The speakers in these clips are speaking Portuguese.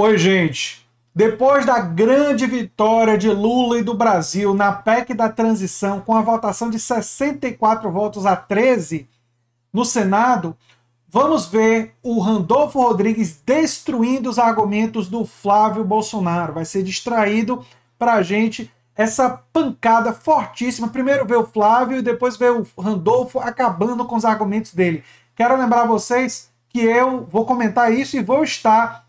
Oi, gente. Depois da grande vitória de Lula e do Brasil na PEC da transição, com a votação de 64 votos a 13 no Senado, vamos ver o Randolfo Rodrigues destruindo os argumentos do Flávio Bolsonaro. Vai ser distraído para a gente essa pancada fortíssima. Primeiro ver o Flávio e depois ver o Randolfo acabando com os argumentos dele. Quero lembrar vocês que eu vou comentar isso e vou estar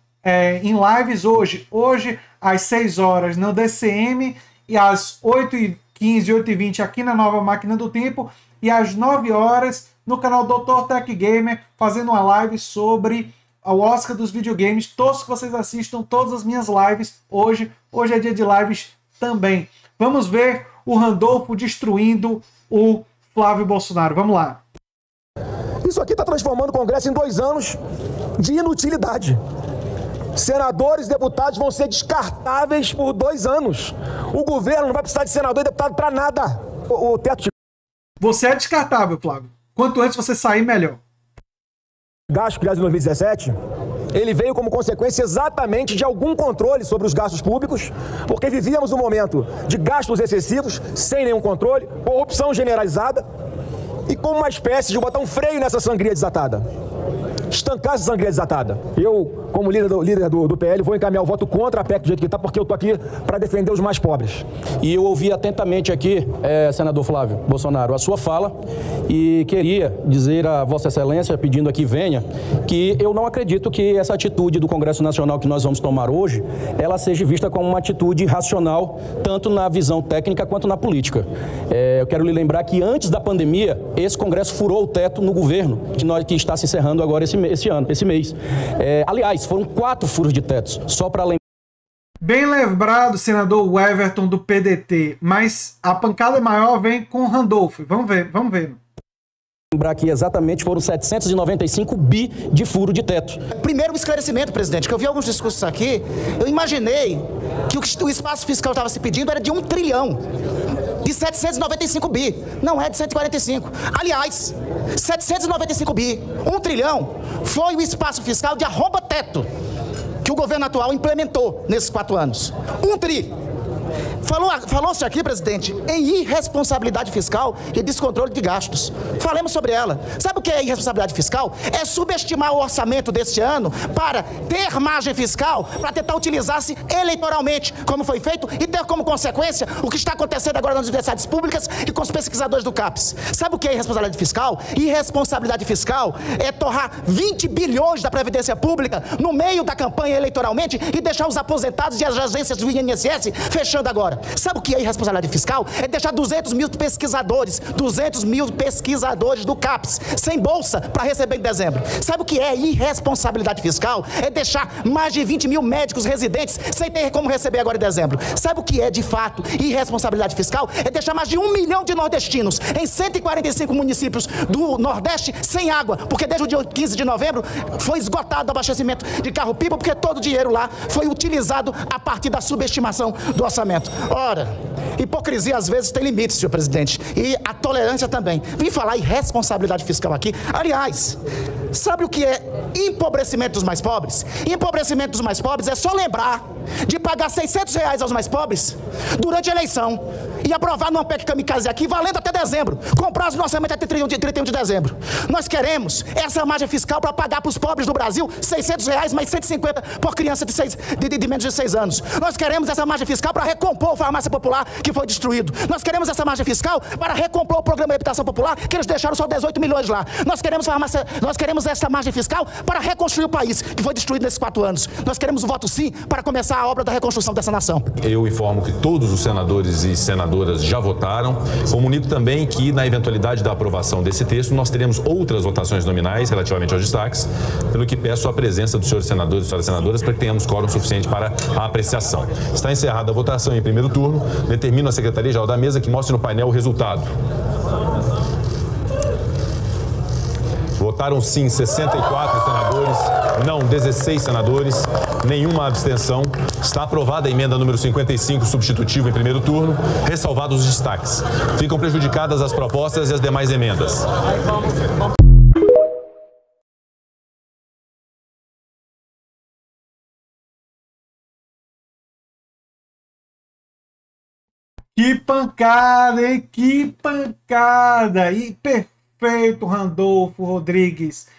em lives hoje às 6 horas no DCM e às 8h15, 8h20 aqui na Nova Máquina do Tempo e às 9 horas no canal Dr. Tech Gamer, fazendo uma live sobre o Oscar dos videogames. Todos que vocês assistam todas as minhas lives hoje é dia de lives também. Vamos ver o Randolfo destruindo o Flávio Bolsonaro. Vamos lá. Isso aqui está transformando o Congresso em 2 anos de inutilidade. Senadores e deputados vão ser descartáveis por 2 anos. O governo não vai precisar de senador e deputado para nada. O teto de... Você é descartável, Flávio. Quanto antes você sair, melhor. Gasto criado em 2017, ele veio como consequência exatamente de algum controle sobre os gastos públicos, porque vivíamos um momento de gastos excessivos, sem nenhum controle, corrupção generalizada, e como uma espécie de botar um freio nessa sangria desatada. Estancar essa sangria desatada. Eu, como líder do PL, vou encaminhar o voto contra a PEC do jeito que está, porque eu estou aqui para defender os mais pobres. E eu ouvi atentamente aqui, senador Flávio Bolsonaro, a sua fala e queria dizer a Vossa Excelência, pedindo aqui venha, que eu não acredito que essa atitude do Congresso Nacional que nós vamos tomar hoje, ela seja vista como uma atitude racional, tanto na visão técnica quanto na política. Eu quero lhe lembrar que antes da pandemia, esse Congresso furou o teto no governo, que está se encerrando agora esse mês. Aliás, foram 4 furos de tetos, só para lembrar. Bem lembrado, senador Everton do PDT, mas a pancada maior vem com o Randolfo. Vamos ver. Lembrar que exatamente foram 795 bi de furo de teto. Primeiro, um esclarecimento, presidente, que eu vi alguns discursos aqui, eu imaginei que o espaço fiscal estava se pedindo era de 1 trilhão. De 795 bi, não é de 145. Aliás, 795 bi, 1 trilhão, foi o espaço fiscal de arromba-teto que o governo atual implementou nesses 4 anos. 1 tri. Falou-se aqui, presidente, em irresponsabilidade fiscal e descontrole de gastos. Falemos sobre ela. Sabe o que é irresponsabilidade fiscal? É subestimar o orçamento deste ano para ter margem fiscal, para tentar utilizar-se eleitoralmente, como foi feito, e ter como consequência o que está acontecendo agora nas universidades públicas e com os pesquisadores do CAPES. Sabe o que é irresponsabilidade fiscal? Irresponsabilidade fiscal é torrar 20 bilhões da Previdência Pública no meio da campanha eleitoralmente e deixar os aposentados e as agências do INSS fechando agora. Sabe o que é irresponsabilidade fiscal? É deixar 200 mil pesquisadores do CAPES sem bolsa para receber em dezembro. Sabe o que é irresponsabilidade fiscal? É deixar mais de 20 mil médicos residentes sem ter como receber agora em dezembro. Sabe o que é, de fato, irresponsabilidade fiscal? É deixar mais de 1 milhão de nordestinos em 145 municípios do Nordeste sem água, porque desde o dia 15 de novembro foi esgotado o abastecimento de carro-pipa, porque todo o dinheiro lá foi utilizado a partir da subestimação do orçamento. Ora, hipocrisia às vezes tem limites, senhor presidente, e a tolerância também. Vim falar em responsabilidade fiscal aqui. Aliás, sabe o que é empobrecimento dos mais pobres? Empobrecimento dos mais pobres é só lembrar de pagar R$600 aos mais pobres durante a eleição e aprovar numa PEC kamikaze aqui, valendo até dezembro. Com prazo no orçamento até 31 de dezembro. Nós queremos essa margem fiscal para pagar para os pobres do Brasil R$600 mais 150 por criança de menos de 6 anos. Nós queremos essa margem fiscal para recompor a farmácia popular que foi destruído. Nós queremos essa margem fiscal para recompor o programa de habitação popular, que eles deixaram só 18 milhões lá. Nós queremos essa margem fiscal para reconstruir o país, que foi destruído nesses 4 anos. Nós queremos o voto sim para começar a obra da reconstrução dessa nação. Eu informo que todos os senadores e senadoras já votaram. Comunico também que, na eventualidade da aprovação desse texto, nós teremos outras votações nominais relativamente aos destaques, pelo que peço a presença dos senhores senadores e senhoras senadoras para que tenhamos quórum suficiente para a apreciação. Está encerrada a votação em primeiro turno. Determino a Secretaria-Geral da Mesa que mostre no painel o resultado. Votaram sim 64 senadores, não 16 senadores, nenhuma abstenção. Está aprovada a emenda número 55, substitutivo em primeiro turno, ressalvados os destaques. Ficam prejudicadas as propostas e as demais emendas. Que pancada, hein? Que pancada! E perfeito, Randolfo Rodrigues.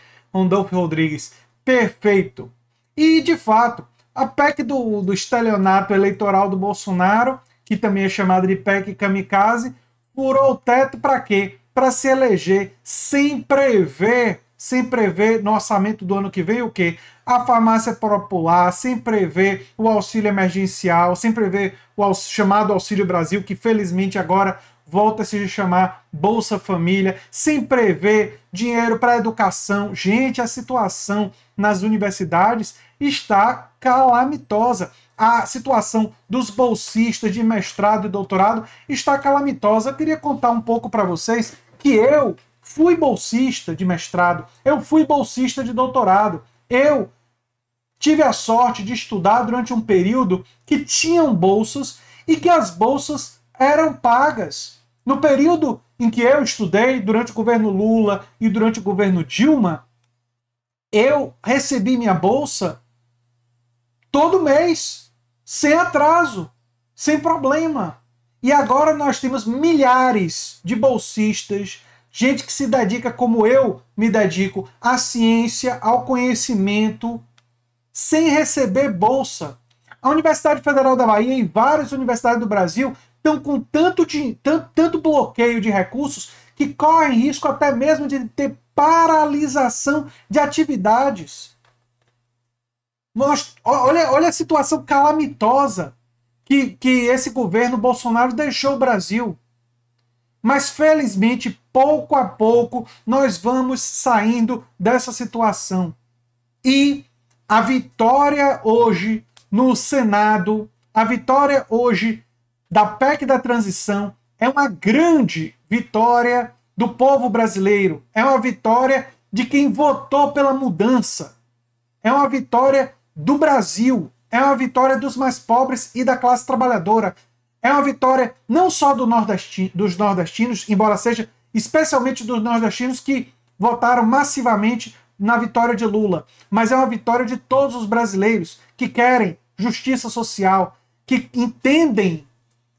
Perfeito. E, de fato, a PEC do estelionato eleitoral do Bolsonaro, que também é chamada de PEC kamikaze, furou o teto para quê? Para se eleger sem prever no orçamento do ano que vem o quê? A farmácia popular, sem prever o auxílio emergencial, sem prever o chamado Auxílio Brasil, que felizmente agora volta a se chamar Bolsa Família, sem prever dinheiro para educação. Gente, a situação nas universidades está calamitosa. A situação dos bolsistas de mestrado e doutorado está calamitosa. Eu queria contar um pouco para vocês que eu fui bolsista de mestrado, eu fui bolsista de doutorado, eu tive a sorte de estudar durante um período que tinham bolsas e que as bolsas eram pagas. No período em que eu estudei, durante o governo Lula e durante o governo Dilma, eu recebi minha bolsa todo mês, sem atraso, sem problema. E agora nós temos milhares de bolsistas, gente que se dedica, como eu me dedico, à ciência, ao conhecimento, sem receber bolsa. A Universidade Federal da Bahia e várias universidades do Brasil estão com tanto bloqueio de recursos que correm risco até mesmo de ter paralisação de atividades. Olha a situação calamitosa que esse governo Bolsonaro deixou o Brasil. Mas, felizmente, pouco a pouco, nós vamos saindo dessa situação. E a vitória hoje no Senado, a vitória hoje da PEC da transição, é uma grande vitória do povo brasileiro. É uma vitória de quem votou pela mudança. É uma vitória do Brasil. É uma vitória dos mais pobres e da classe trabalhadora. É uma vitória não só dos nordestinos, embora seja especialmente dos nordestinos que votaram massivamente na vitória de Lula, mas é uma vitória de todos os brasileiros que querem justiça social, que entendem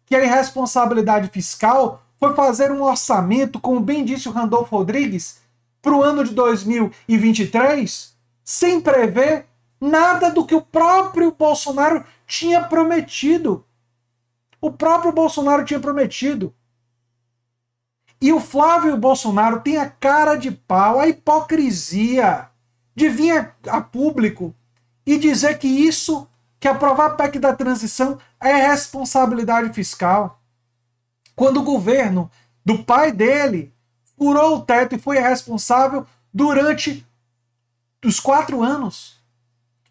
que a irresponsabilidade fiscal foi fazer um orçamento, como bem disse o Randolfo Rodrigues, para o ano de 2023, sem prever nada do que o próprio Bolsonaro tinha prometido. O próprio Bolsonaro tinha prometido. E o Flávio Bolsonaro tem a cara de pau, a hipocrisia de vir a público e dizer que isso, que aprovar a PEC da transição é responsabilidade fiscal. Quando o governo do pai dele furou o teto e foi responsável durante os 4 anos.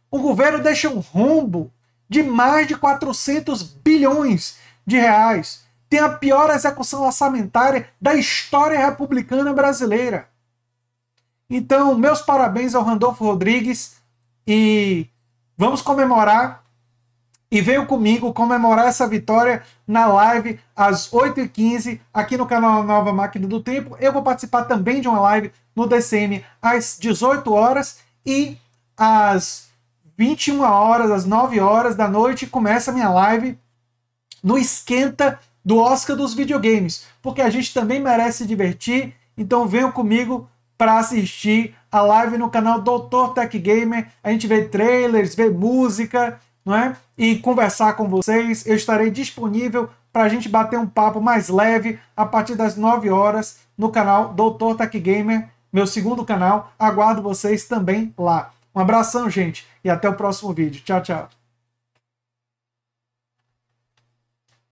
O governo deixa um rombo de mais de 400 bilhões de reais. Tem a pior execução orçamentária da história republicana brasileira. Então, meus parabéns ao Randolfo Rodrigues e vamos comemorar. E venham comigo comemorar essa vitória na live às 8h15 aqui no canal Nova Máquina do Tempo. Eu vou participar também de uma live no DCM às 18 horas e às 21 horas, às 9 horas da noite, começa a minha live no esquenta do Oscar dos videogames, porque a gente também merece se divertir, então venham comigo para assistir a live no canal Dr. Tech Gamer, a gente vê trailers, vê música, não é? E conversar com vocês. Eu estarei disponível para a gente bater um papo mais leve a partir das 9 horas no canal Dr. Tech Gamer, meu segundo canal. Aguardo vocês também lá. Um abração, gente, e até o próximo vídeo. Tchau, tchau.